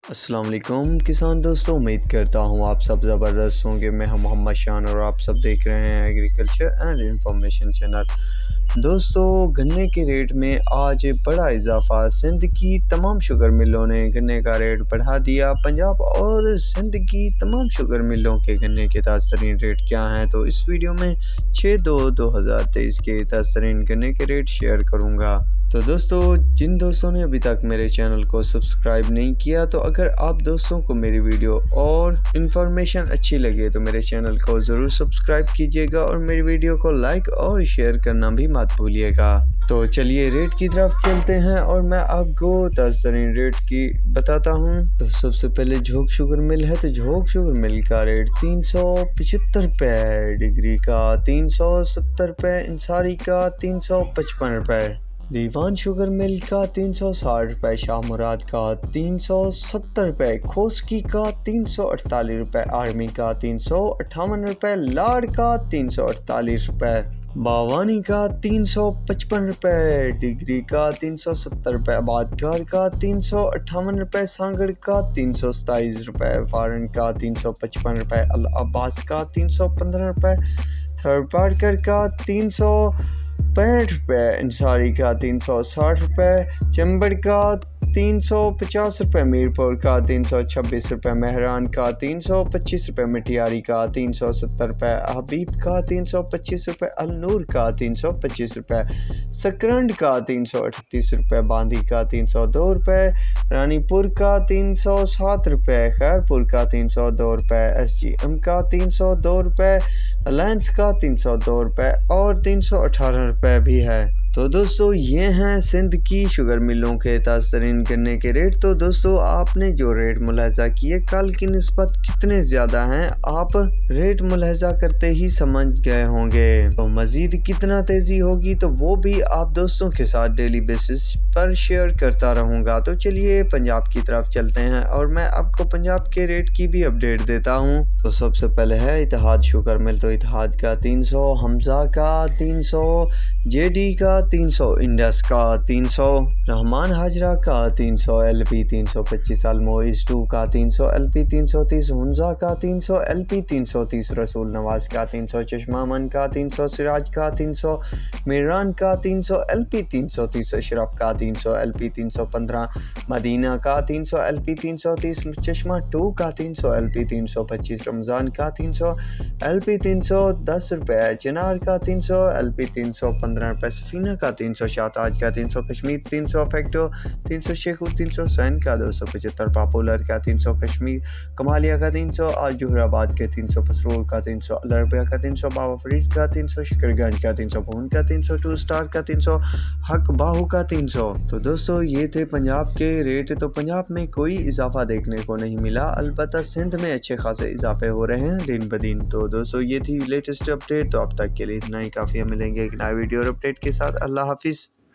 السلام علیکم کسان دوستوں، امید کرتا ہوں آپ سب زبردست ہوں گے۔ میں ہوں محمد شان اور آپ سب دیکھ رہے ہیں ایگریکلچر اینڈ انفارمیشن چینل۔ دوستو، گنے کے ریٹ میں آج بڑا اضافہ۔ سندھ کی تمام شوگر ملوں نے گنے کا ریٹ بڑھا دیا۔ پنجاب اور سندھ کی تمام شوگر ملوں کے گنے کے تازہ ترین ریٹ کیا ہیں، تو اس ویڈیو میں 6/2/2023 کے تازہ ترین گنے کے ریٹ شیئر کروں گا۔ تو دوستو، جن دوستوں نے ابھی تک میرے چینل کو سبسکرائب نہیں کیا، تو اگر آپ دوستوں کو میری ویڈیو اور انفارمیشن اچھی لگے تو میرے چینل کو ضرور سبسکرائب کیجیے گا اور میری ویڈیو کو لائک اور شیئر کرنا بھی مت بھولیے گا۔ تو چلیے ریٹ کی طرف چلتے ہیں اور میں آپ کو تازہ ترین ریٹ کی بتاتا ہوں۔ تو سب سے پہلے جھوگ شوگر مل ہے، تو جھوگ شوگر مل کا ریٹ 375 روپے، ڈگری کا 370 روپے، انصاری کا 355 روپے، دیوان شوگر مل کا 360 روپے، شاہ مراد کا 370 روپے، کھوسکی کا 348 روپے، آرمی کا 358 روپے، لاڑ کا 348 روپے، باوانی کا 355 روپے، ڈگری کا 370 روپے، آبادگار کا 358 روپے، سانگڑ کا 327 روپے، فارن کا 355 روپے، العباس کا 315 روپے، تھرڈ پارکر کا 365 روپے، انصاری کا 360 روپے، چمبڑ کا 350 روپے، میرپور کا 326 روپے، مہران کا 325 روپے، مٹیاری کا 370 روپے، حبیب کا 325 روپے، النور کا 325 روپے، سکرنڈ کا 338 روپے، باندی کا 302 روپے، رانی پور کا 307 روپے، خیر پور کا 302 روپے، ایس جی ایم کا 302 روپے، الائنس کا 302 روپے اور 318 روپے بھی ہے۔ تو دوستو، یہ ہیں سندھ کی شوگر ملوں کے تازہ ترین گنے کے ریٹ۔ تو دوستو، آپ نے جو ریٹ ملاحظہ کیے کل کی نسبت کتنے زیادہ ہیں، آپ ریٹ ملاحظہ کرتے ہی سمجھ گئے ہوں گے۔ تو مزید کتنا تیزی ہوگی تو وہ بھی آپ دوستوں کے ساتھ ڈیلی بیسس پر شیئر کرتا رہوں گا۔ تو چلیے پنجاب کی طرف چلتے ہیں اور میں آپ کو پنجاب کے ریٹ کی بھی اپڈیٹ دیتا ہوں۔ تو سب سے پہلے ہے اتحاد شوگر مل، تو اتحاد کا 300، حمزہ کا 300، جے ڈی کا 300، انڈس کا 300، رحمان حاجرہ کا 300، ایل پی 325، الموئز 2 کا 300، ایل پی 330، ہنزا کا 300، ایل پی 330، رسول نواز کا 300، چشمہ من کا 300، سراج کا 300، میران کا 300، ایل پی 330، اشرف کا 300، ایل پی 315، مدینہ کا 300، ایل پی 330، چشمہ 2 کا 300، ایل پی 325، رمضان کا 300، ایل پی 310 روپے، چنار کا 300، ایل پی 315 روپے، سفینہ کا 300، شاہتاج کا 300، کشمیر 300، فیکٹو 300، شیخو 300، سین کا 275، پاپولر کا 300، کشمیر کمالیہ کا 300، جوہر آباد کے 300، پسرول کا 300، الربیہ کا 300، بابا فرید کا 300، شکر گنج کا 300، بھون کا 300، 2 اسٹار کا 300، حق باہو کا 300۔ تو دوستو، یہ تھے پنجاب کے ریٹ۔ تو پنجاب میں کوئی اضافہ دیکھنے کو نہیں ملا، البتہ سندھ میں اچھے خاصے اضافے ہو رہے ہیں دن بدن۔ تو دوستو، یہ تھی لیٹسٹ اپڈیٹ۔ تو اب تک کے لیے اتنا ہی کافی ہے، ملیں گے ایک نئے ویڈیو اور اپڈیٹ کے ساتھ۔ اللہ حافظ۔